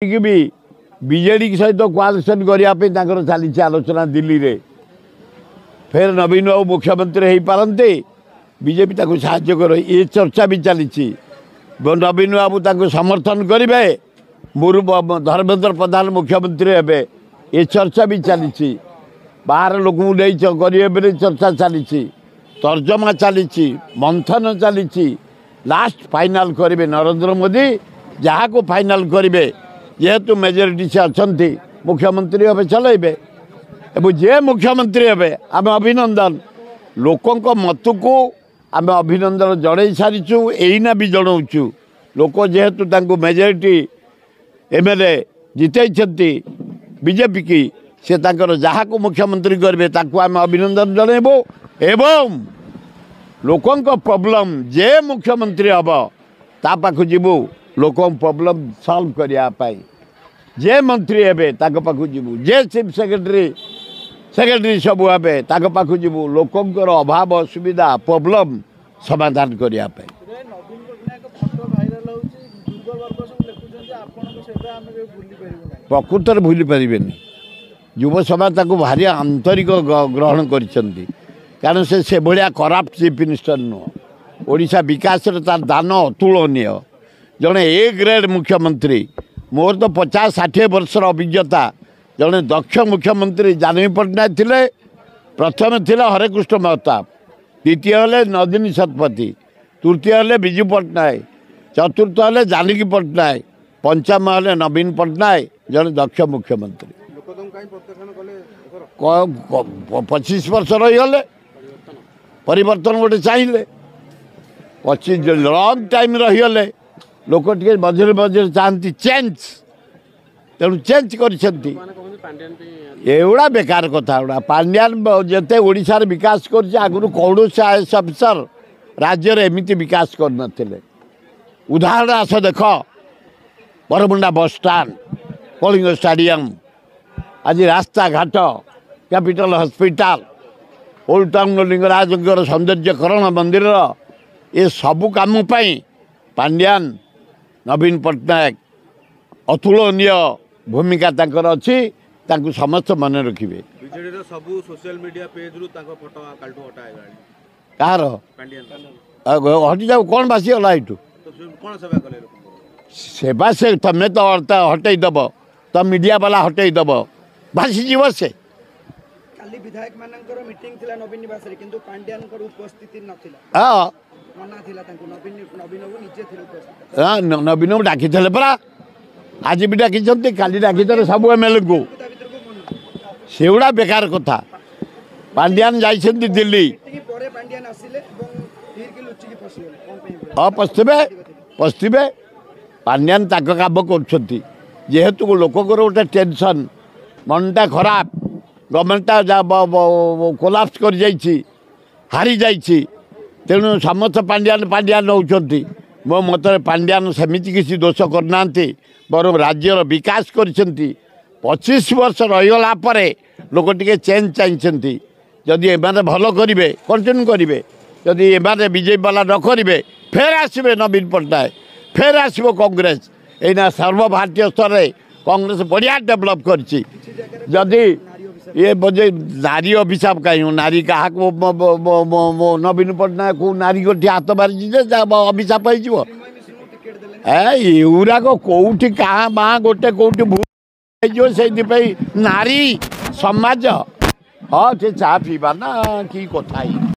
भी बीजेडी सहित कोआलिशन करने चली आलोचना दिल्ली रे फिर नवीन बाबू मुख्यमंत्री हो पारते बीजेपी साहाय्य कर ये चर्चा भी चली नवीन बाबू समर्थन करेंगे धर्मेंद्र प्रधान मुख्यमंत्री हे ये चर्चा भी चली बाहर लोक करेंगे चर्चा चली तर्जमा चली मंथन चली लास्ट फाइनाल करेंगे नरेंद्र मोदी जहाँ को फाइनाल करेंगे जेहेतु मेजोरिटी से अच्छा मुख्यमंत्री हे चलेबे एवं जे मुख्यमंत्री हे आम अभिनंदन लोकों मत को आम अभिनंदन जड़े सारीचु एना भी जनाऊँ लोक जेहेतु मेजोरिटी एमएलए जितई बीजेपी की से जहाँ को मुख्यमंत्री करेंगे आम अभिनंदन जनइबू एवं लोकों प्रॉब्लम जे मुख्यमंत्री हम ता पाखु जीवु लोक प्रॉब्लम सॉल्व करने जे मंत्री हे पाखु जीवु जे चीफ सेक्रेटरी सब हे पाखु जीवु लोकंर अभाव असुविधा प्रॉब्लम समाधान करने प्रकृत भूली पारे युव समाज भारी आंतरिक ग्रहण कारण से भाया कराप्ट चीफ मिनिस्टर नुह ओडिशा विकास तार दान अतुलनीय जड़े ए ग्रेड मुख्यमंत्री मोर तो 50-60 वर्षर अभिज्ञता जड़े दक्ष मुख्यमंत्री जानवी पट्टनायक थिले प्रथम थिले हरेकृष्ण महताब द्वितीय हेले नदिनी शतपथी तृतीय हेले विजु पट्टनायक चतुर्थ हेले जानकी पट्टनायक पंचम हेले नवीन पट्टनायक जड़े दक्ष मुख्यमंत्री 25 वर्ष रहीगले परिवर्तन गोटे चाहिए 25 लंग टाइम रहीगले लोक टे मझे मझे चाहती चेंज तेणु चेंज करा बेकार कथा गुड़ा पांड्यान जिते ओडिशार विकास कर आगुरी कौन आईएएस अफिसर राज्य एमती विकास कर उदाहरण आस देख बरमुंडा बस स्टाण कलिंग स्टाडियम आज रास्ता घाट capital hospital old town Lingaraj सौंदर्यकरण मंदिर ये सबू काम पांड्यान नवीन पट्टनायक अतुलनीय भूमिका तांकर अच्छी समस्त मन रखिए सबू सोशल मीडिया पेज रु फोटो काल्टू कहार हटि जाऊ कौन बासीगला ये कौन सेवा कले सेवा से तमें तो हटईदेव तो मीडिया वाला हटईदेव भासीजीव से काली विधायक मानकर मीटिंग थिला नवीन निवास रे किंतु पांड्यान कर उपस्थिति नथिला हां मना थिला तांको नवीन को निजे थिले उपस्थित हां नवीन को डाकी थले परा आज भी डाकी छथि काली डाकी थले सब एमएलए को सेउडा बेकार कथा पांड्यान जाइछथि दिल्ली परे पांड्यान आसिले एवं फिर के लुचि के फसिले कोन पे पस्तिबे पांड्यान ताक काम करछथि जेहेतु लोककर गोटे टेंशन मनटा खराब गवर्नमेंटा कोलाप्स कर हारी जाइए तेणु समस्त पांड्यान होती मो मत पांड्यान सेमती किसी दोष करना बर राज्यर विकास कर 25 वर्ष रहीगला लोक टे चेंज चाहिए जदि एमाने भल करेंगे कंटिन्यू करेंगे जदि एमाने बीजेपी वाला न करेंगे फेर आसबे नवीन पट्टनायक फेर आसब कांग्रेस एना सर्वभारतीय स्तर में कांग्रेस बढ़िया डेभलप करछि जदि ये बजे नारी अभिशाप कहीं नारी क्या नवीन पट्टनायक को नारी को हाथ मारी अभिशाप होराक कौटी क्या माँ गोटे कौटी भूल से नारी समाज हाँ चा पीवा ना कि कथा।